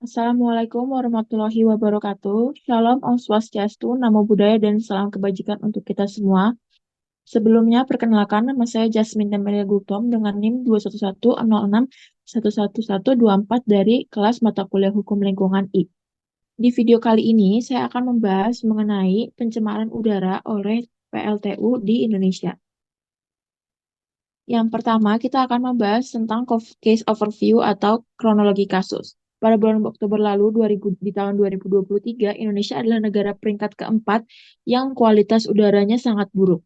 Assalamualaikum warahmatullahi wabarakatuh. Shalom, Om Swastiastu, Namo Buddhaya, dan salam kebajikan untuk kita semua. Sebelumnya, perkenalkan nama saya Jasmine Demelia Gultom dengan NIM 21106111124 dari kelas mata kuliah Hukum Lingkungan I. Di video kali ini, saya akan membahas mengenai pencemaran udara oleh PLTU di Indonesia. Yang pertama, kita akan membahas tentang case overview atau kronologi kasus. Pada bulan Oktober lalu, di tahun 2023, Indonesia adalah negara peringkat keempat yang kualitas udaranya sangat buruk.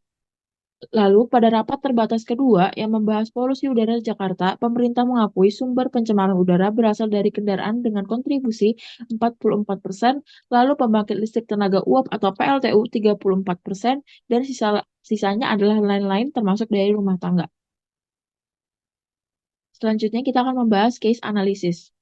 Lalu, pada rapat terbatas kedua yang membahas polusi udara Jakarta, pemerintah mengakui sumber pencemaran udara berasal dari kendaraan dengan kontribusi 44%, lalu pembangkit listrik tenaga uap atau PLTU 34%, dan sisanya adalah lain-lain termasuk dari rumah tangga. Selanjutnya kita akan membahas case analysis.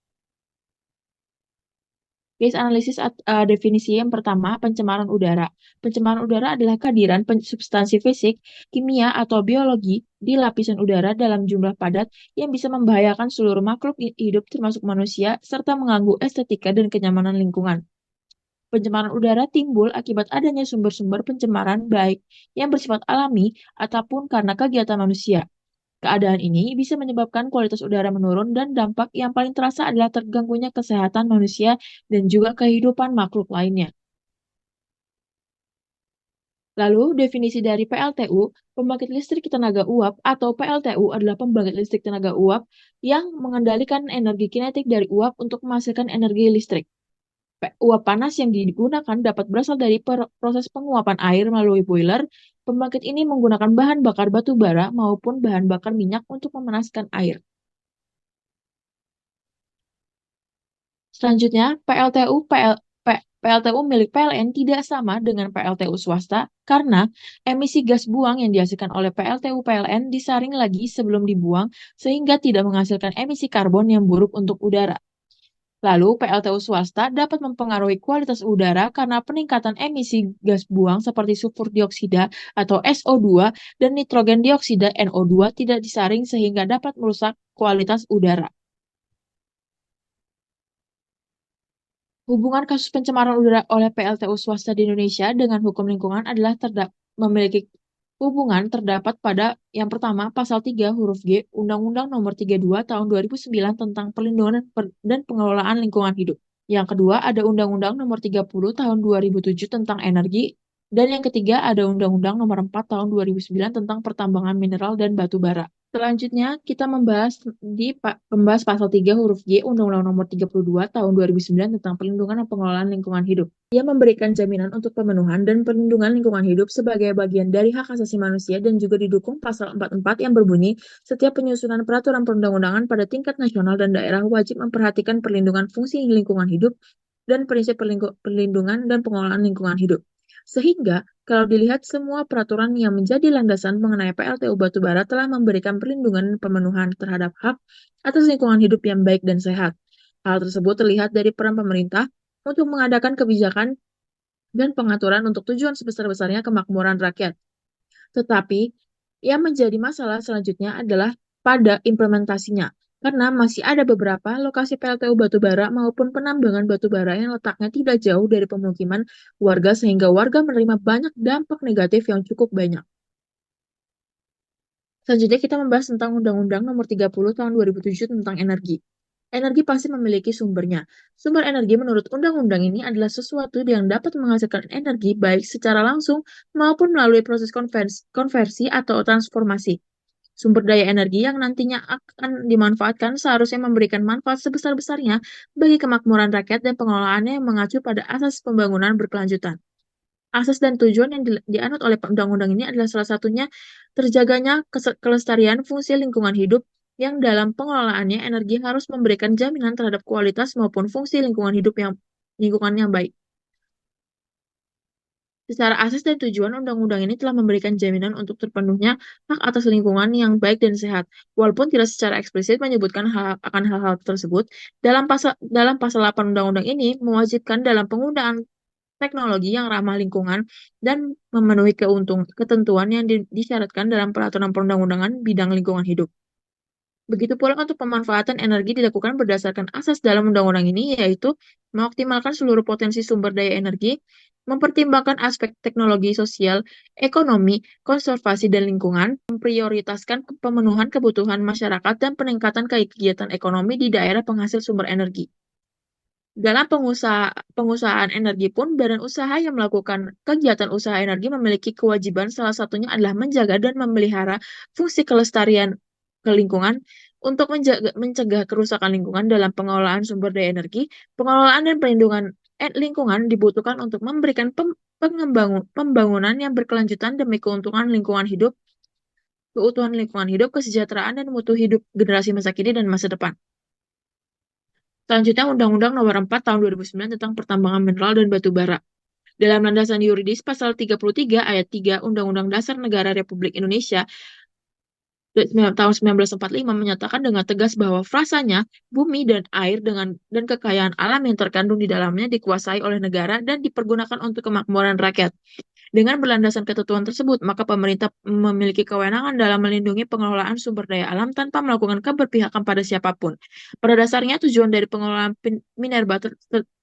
Case analysis definisi yang pertama, pencemaran udara. Pencemaran udara adalah kehadiran substansi fisik, kimia, atau biologi di lapisan udara dalam jumlah padat yang bisa membahayakan seluruh makhluk hidup termasuk manusia, serta mengganggu estetika dan kenyamanan lingkungan. Pencemaran udara timbul akibat adanya sumber-sumber pencemaran baik yang bersifat alami ataupun karena kegiatan manusia. Keadaan ini bisa menyebabkan kualitas udara menurun dan dampak yang paling terasa adalah terganggunya kesehatan manusia dan juga kehidupan makhluk lainnya. Lalu, definisi dari PLTU, pembangkit listrik tenaga uap atau PLTU adalah pembangkit listrik tenaga uap yang mengendalikan energi kinetik dari uap untuk menghasilkan energi listrik. Uap panas yang digunakan dapat berasal dari proses penguapan air melalui boiler. Pembangkit ini menggunakan bahan bakar batu bara maupun bahan bakar minyak untuk memanaskan air. Selanjutnya, PLTU milik PLN tidak sama dengan PLTU swasta karena emisi gas buang yang dihasilkan oleh PLTU PLN disaring lagi sebelum dibuang sehingga tidak menghasilkan emisi karbon yang buruk untuk udara. Lalu, PLTU swasta dapat mempengaruhi kualitas udara karena peningkatan emisi gas buang seperti sulfur dioksida atau SO2 dan nitrogen dioksida NO2 tidak disaring sehingga dapat merusak kualitas udara. Hubungan kasus pencemaran udara oleh PLTU swasta di Indonesia dengan hukum lingkungan adalah memiliki hubungan terdapat pada yang pertama Pasal 3 huruf G Undang-Undang Nomor 32 Tahun 2009 tentang Perlindungan dan Pengelolaan Lingkungan Hidup. Yang kedua ada Undang-Undang Nomor 30 Tahun 2007 tentang Energi, dan yang ketiga ada Undang-Undang Nomor 4 Tahun 2009 tentang Pertambangan Mineral dan Batu Bara. Selanjutnya, kita membahas pasal 3 huruf G Undang-Undang Nomor 32 Tahun 2009 tentang Perlindungan dan Pengelolaan Lingkungan Hidup. Ia memberikan jaminan untuk pemenuhan dan perlindungan lingkungan hidup sebagai bagian dari hak asasi manusia dan juga didukung pasal 44 yang berbunyi, setiap penyusunan peraturan perundang-undangan pada tingkat nasional dan daerah wajib memperhatikan perlindungan fungsi lingkungan hidup dan prinsip perlindungan dan pengelolaan lingkungan hidup. Sehingga, kalau dilihat semua peraturan yang menjadi landasan mengenai PLTU batubara telah memberikan perlindungan dan pemenuhan terhadap hak atas lingkungan hidup yang baik dan sehat. Hal tersebut terlihat dari peran pemerintah untuk mengadakan kebijakan dan pengaturan untuk tujuan sebesar-besarnya kemakmuran rakyat. Tetapi, yang menjadi masalah selanjutnya adalah pada implementasinya, karena masih ada beberapa lokasi PLTU batubara maupun penambangan batubara yang letaknya tidak jauh dari pemukiman warga sehingga warga menerima banyak dampak negatif yang cukup banyak. Selanjutnya kita membahas tentang Undang-Undang Nomor 30 Tahun 2007 tentang energi. Energi pasti memiliki sumbernya. Sumber energi menurut undang-undang ini adalah sesuatu yang dapat menghasilkan energi baik secara langsung maupun melalui proses konversi atau transformasi. Sumber daya energi yang nantinya akan dimanfaatkan seharusnya memberikan manfaat sebesar-besarnya bagi kemakmuran rakyat dan pengelolaannya yang mengacu pada asas pembangunan berkelanjutan. Asas dan tujuan yang dianut oleh undang-undang ini adalah salah satunya terjaganya kelestarian fungsi lingkungan hidup yang dalam pengelolaannya energi harus memberikan jaminan terhadap kualitas maupun fungsi lingkungan yang baik. Secara asas dan tujuan, undang-undang ini telah memberikan jaminan untuk terpenuhnya hak atas lingkungan yang baik dan sehat. Walaupun tidak secara eksplisit menyebutkan akan hal-hal tersebut, dalam pasal 8 undang-undang ini mewajibkan dalam penggunaan teknologi yang ramah lingkungan dan memenuhi ketentuan yang disyaratkan dalam peraturan perundang-undangan bidang lingkungan hidup. Begitu pula untuk pemanfaatan energi dilakukan berdasarkan asas dalam undang-undang ini, yaitu mengoptimalkan seluruh potensi sumber daya energi, mempertimbangkan aspek teknologi sosial, ekonomi, konservasi, dan lingkungan, memprioritaskan pemenuhan kebutuhan masyarakat dan peningkatan kegiatan ekonomi di daerah penghasil sumber energi. Dalam pengusahaan energi pun, badan usaha yang melakukan kegiatan usaha energi memiliki kewajiban salah satunya adalah menjaga dan memelihara fungsi kelestarian ke lingkungan untuk mencegah kerusakan lingkungan dalam pengelolaan sumber daya energi. Pengelolaan dan perlindungan lingkungan dibutuhkan untuk memberikan pembangunan yang berkelanjutan demi keutuhan lingkungan hidup, kesejahteraan, dan mutu hidup generasi masa kini dan masa depan. Selanjutnya, Undang-Undang Nomor 4 Tahun 2009 tentang Pertambangan Mineral dan Batu Bara. Dalam landasan yuridis Pasal 33 Ayat 3 Undang-Undang Dasar Negara Republik Indonesia tahun 1945 menyatakan dengan tegas bahwa frasanya, bumi dan air dan kekayaan alam yang terkandung di dalamnya dikuasai oleh negara dan dipergunakan untuk kemakmuran rakyat. Dengan berlandaskan ketentuan tersebut, maka pemerintah memiliki kewenangan dalam melindungi pengelolaan sumber daya alam tanpa melakukan keberpihakan pada siapapun. Pada dasarnya, tujuan dari pengelolaan minerba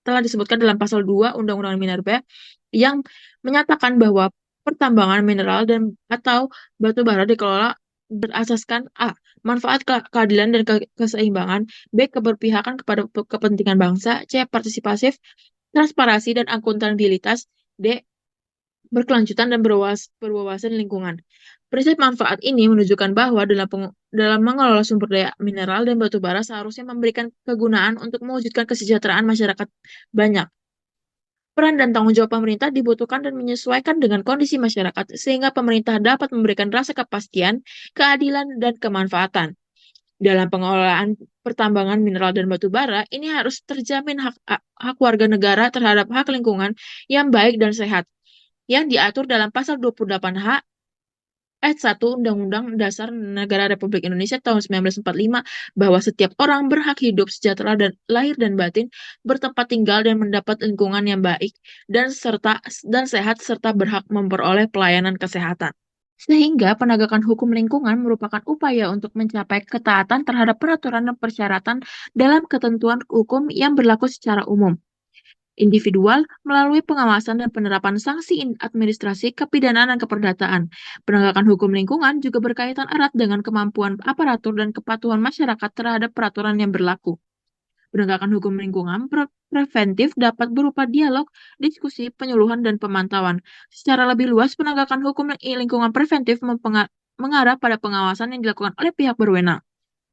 telah disebutkan dalam Pasal 2 Undang-Undang Minerba yang menyatakan bahwa pertambangan mineral dan atau batu bara dikelola berasaskan A. Manfaat keadilan dan keseimbangan, B. Keberpihakan kepada kepentingan bangsa, C. Partisipasif, transparansi dan akuntabilitas, D. Berkelanjutan dan berwawasan lingkungan. Prinsip manfaat ini menunjukkan bahwa dalam mengelola sumber daya mineral dan batu bara seharusnya memberikan kegunaan untuk mewujudkan kesejahteraan masyarakat banyak. Peran dan tanggung jawab pemerintah dibutuhkan dan menyesuaikan dengan kondisi masyarakat, sehingga pemerintah dapat memberikan rasa kepastian, keadilan, dan kemanfaatan. Dalam pengelolaan pertambangan mineral dan batu bara, ini harus terjamin hak warga negara terhadap hak lingkungan yang baik dan sehat, yang diatur dalam Pasal 28H Ayat 1 Undang-Undang Dasar Negara Republik Indonesia tahun 1945 bahwa setiap orang berhak hidup sejahtera dan lahir dan batin, bertempat tinggal dan mendapat lingkungan yang baik dan sehat serta berhak memperoleh pelayanan kesehatan. Sehingga penegakan hukum lingkungan merupakan upaya untuk mencapai ketaatan terhadap peraturan dan persyaratan dalam ketentuan hukum yang berlaku secara umum. Individual melalui pengawasan dan penerapan sanksi administrasi, kepidanaan, dan keperdataan. Penegakan hukum lingkungan juga berkaitan erat dengan kemampuan aparatur dan kepatuhan masyarakat terhadap peraturan yang berlaku. Penegakan hukum lingkungan preventif dapat berupa dialog, diskusi, penyuluhan, dan pemantauan. Secara lebih luas, penegakan hukum lingkungan preventif mengarah pada pengawasan yang dilakukan oleh pihak berwenang.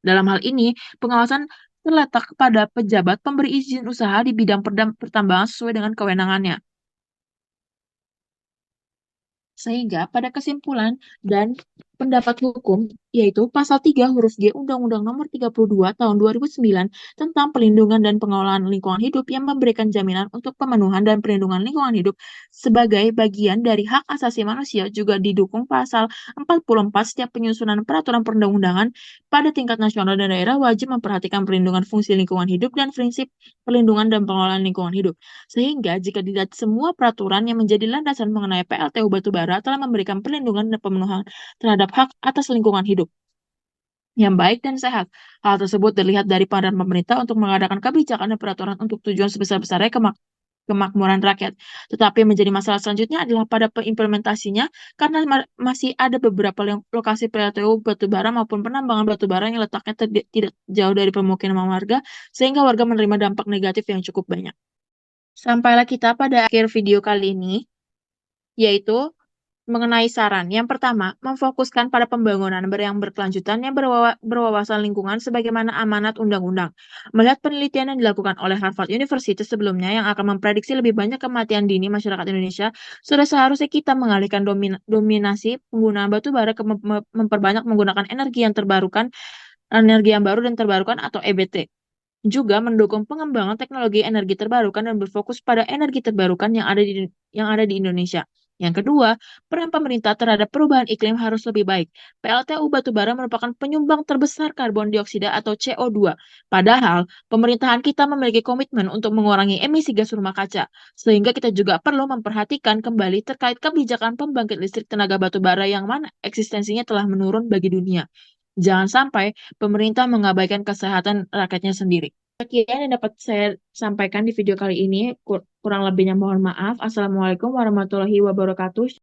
Dalam hal ini, pengawasan terletak pada pejabat pemberi izin usaha di bidang pertambangan sesuai dengan kewenangannya. Sehingga pada kesimpulan dan pendapat hukum, yaitu Pasal 3 huruf G Undang-Undang Nomor 32 Tahun 2009 tentang Pelindungan dan Pengelolaan Lingkungan Hidup yang memberikan jaminan untuk pemenuhan dan perlindungan lingkungan hidup sebagai bagian dari hak asasi manusia juga didukung Pasal 44 setiap penyusunan peraturan perundang-undangan pada tingkat nasional dan daerah wajib memperhatikan perlindungan fungsi lingkungan hidup dan prinsip perlindungan dan pengelolaan lingkungan hidup. Sehingga jika dilihat semua peraturan yang menjadi landasan mengenai PLTU batubara telah memberikan perlindungan dan pemenuhan terhadap hak atas lingkungan hidup yang baik dan sehat. Hal tersebut dilihat dari peran pemerintah untuk mengadakan kebijakan dan peraturan untuk tujuan sebesar-besarnya kemakmuran rakyat. Tetapi yang menjadi masalah selanjutnya adalah pada implementasinya, karena masih ada beberapa lokasi PLTU batubara maupun penambangan batubara yang letaknya tidak jauh dari pemukiman warga, sehingga warga menerima dampak negatif yang cukup banyak. Sampailah kita pada akhir video kali ini, yaitu mengenai saran. Yang pertama, memfokuskan pada pembangunan yang berkelanjutan yang berwawasan lingkungan sebagaimana amanat undang-undang. Melihat penelitian yang dilakukan oleh Harvard University sebelumnya yang akan memprediksi lebih banyak kematian dini masyarakat Indonesia, sudah seharusnya kita mengalihkan dominasi penggunaan batu bara ke memperbanyak menggunakan energi yang baru dan terbarukan atau EBT. Juga mendukung pengembangan teknologi energi terbarukan dan berfokus pada energi terbarukan yang ada di Indonesia. Yang kedua, peran pemerintah terhadap perubahan iklim harus lebih baik. PLTU batubara merupakan penyumbang terbesar karbon dioksida atau CO2. Padahal, pemerintahan kita memiliki komitmen untuk mengurangi emisi gas rumah kaca. Sehingga kita juga perlu memperhatikan kembali terkait kebijakan pembangkit listrik tenaga batubara yang mana eksistensinya telah menurun bagi dunia. Jangan sampai pemerintah mengabaikan kesehatan rakyatnya sendiri. Sekian yang dapat saya sampaikan di video kali ini. Kurang lebihnya mohon maaf. Assalamualaikum warahmatullahi wabarakatuh.